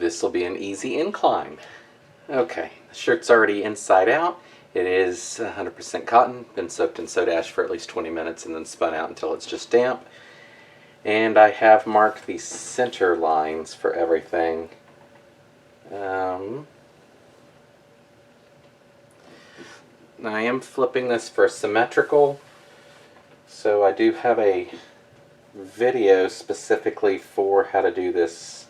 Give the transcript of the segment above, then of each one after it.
This will be an easy incline. Okay, the shirt's already inside out. It is 100% cotton, been soaked in soda ash for at least 20 minutes and then spun out until it's just damp. And I have marked the center lines for everything. I am flipping this for symmetrical, so I do have a video specifically for how to do this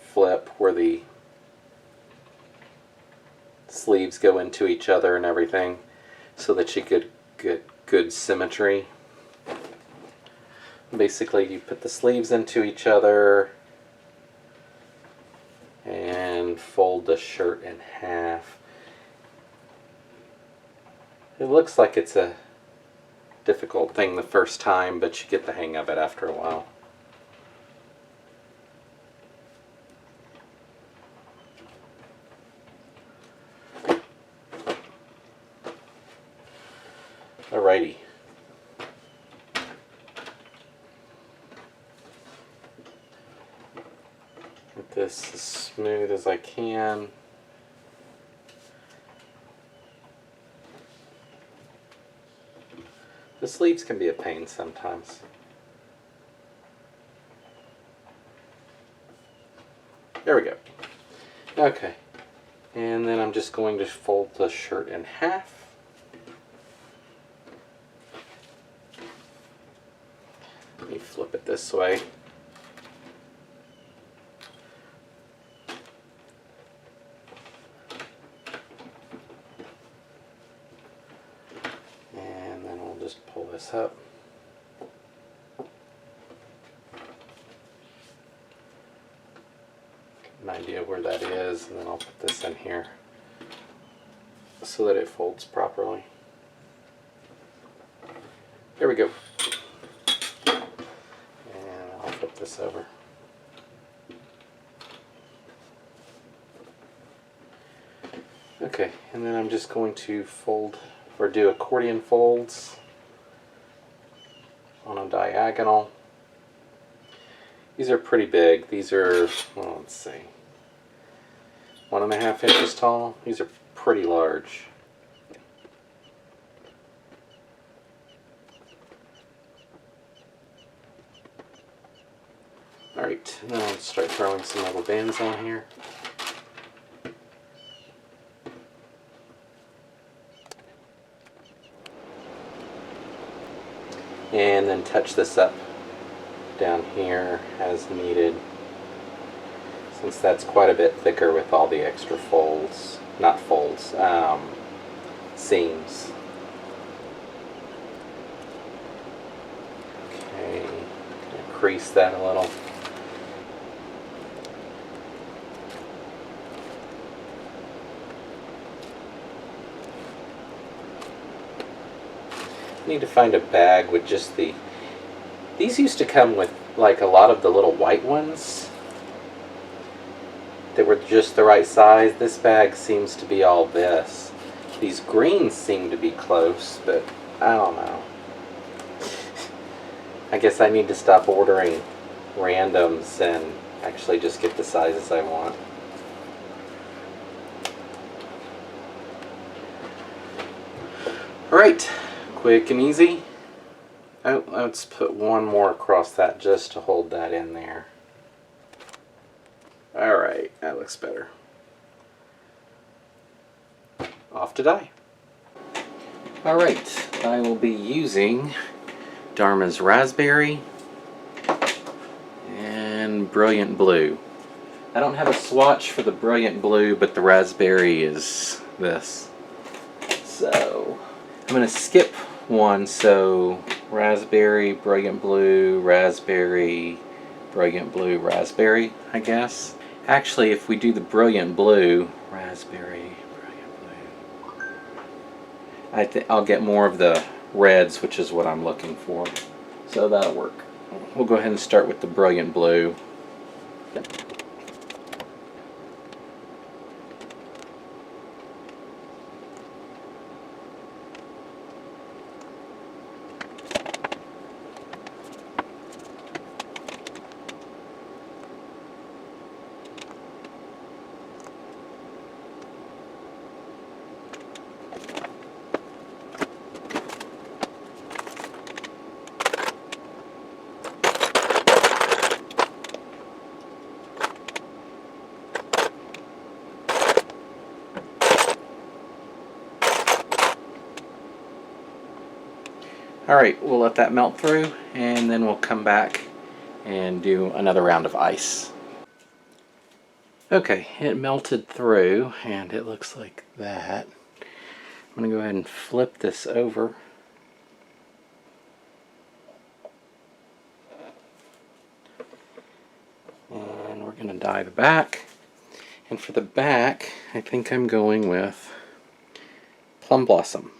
flip where the sleeves go into each other and everything so that you could get good symmetry. Basically, you put the sleeves into each other and fold the shirt in half. It looks like it's a difficult thing the first time, but you get the hang of it after a while. Alrighty. Get this as smooth as I can. The sleeves can be a pain sometimes. There we go. Okay. And then I'm just going to fold the shirt in half. Let me flip it this way. And then we'll just pull this up. Get an idea where that is, and then I'll put this in here so that it folds properly. There we go. Flip this over. Okay, and then I'm just going to fold or do accordion folds on a diagonal. These are pretty big. These are, well, let's see, 1.5 inches tall. These are pretty large. Alright, now I'll start throwing some rubber bands on here. And then touch this up down here as needed, since that's quite a bit thicker with all the extra folds, not folds, seams. Okay, crease that a little. Need to find a bag with just these used to come with like a lot of the little white ones that were just the right size. This bag seems to be all this. These greens seem to be close, but I don't know. I guess I need to stop ordering randoms and actually just get the sizes I want. Alright. Quick and easy. Oh, let's put one more across that just to hold that in there. Alright, that looks better. Off to dye. Alright, I will be using Dharma's Raspberry and Brilliant Blue. I don't have a swatch for the Brilliant Blue, but the Raspberry is this. So I'm going to skip one, so Raspberry, Brilliant Blue, Raspberry, Brilliant Blue, Raspberry, I guess. Actually, if we do the Brilliant Blue, Raspberry, Brilliant Blue, I'll get more of the reds, which is what I'm looking for. So that'll work. We'll go ahead and start with the Brilliant Blue. Alright, we'll let that melt through and then we'll come back and do another round of ice. Okay, it melted through and it looks like that. I'm going to go ahead and flip this over. And we're going to dye the back. And for the back, I think I'm going with Plum Blossom.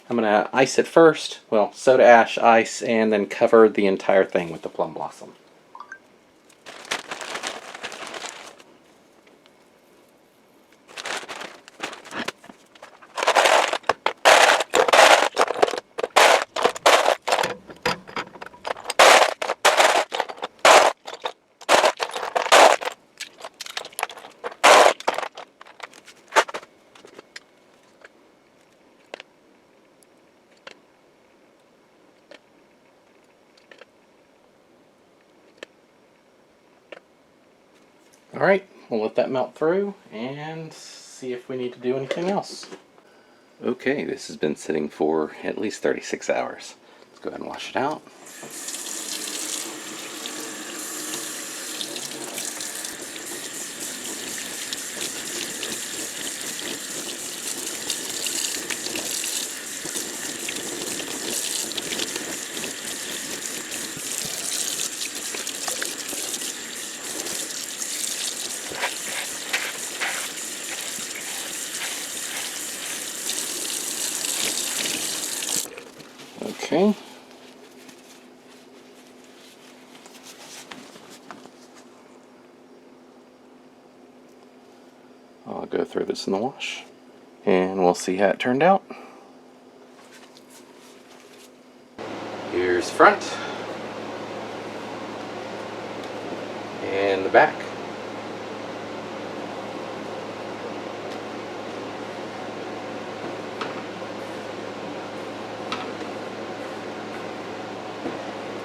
I'm going to ice it first, well, soda ash, ice, and then cover the entire thing with the Plum Blossom. Alright, we'll let that melt through and see if we need to do anything else. Okay, this has been sitting for at least 36 hours. Let's go ahead and wash it out. Okay. I'll go through this in the wash and we'll see how it turned out. Here's front and the back.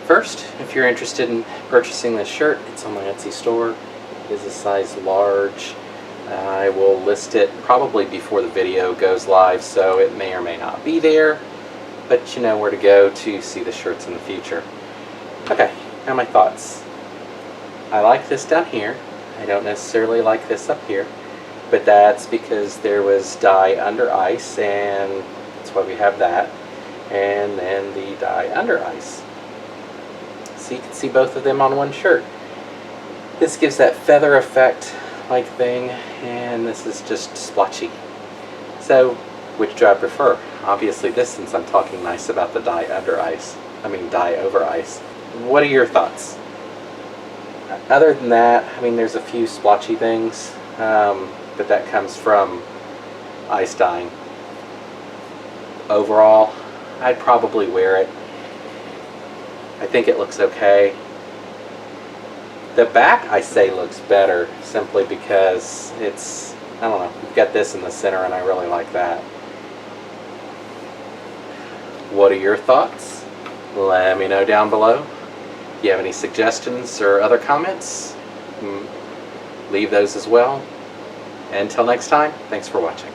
First, if you're interested in purchasing this shirt, it's on my Etsy store. It is a size large. I will list it probably before the video goes live, so it may or may not be there, but you know where to go to see the shirts in the future. Okay, now my thoughts. I like this down here. I don't necessarily like this up here, but that's because there was dye under ice, and that's why we have that, and then the dye under ice. So you can see both of them on one shirt. This gives that feather effect like thing, and this is just splotchy. So, which do I prefer? Obviously this, since I'm talking nice about the dye under ice. I mean dye over ice. What are your thoughts? Other than that, I mean there's a few splotchy things, but that comes from ice dyeing. Overall, I'd probably wear it. I think it looks okay. The back, I say, looks better simply because it's, I don't know, you've got this in the center and I really like that. What are your thoughts? Let me know down below. If you have any suggestions or other comments, leave those as well. Until next time, thanks for watching.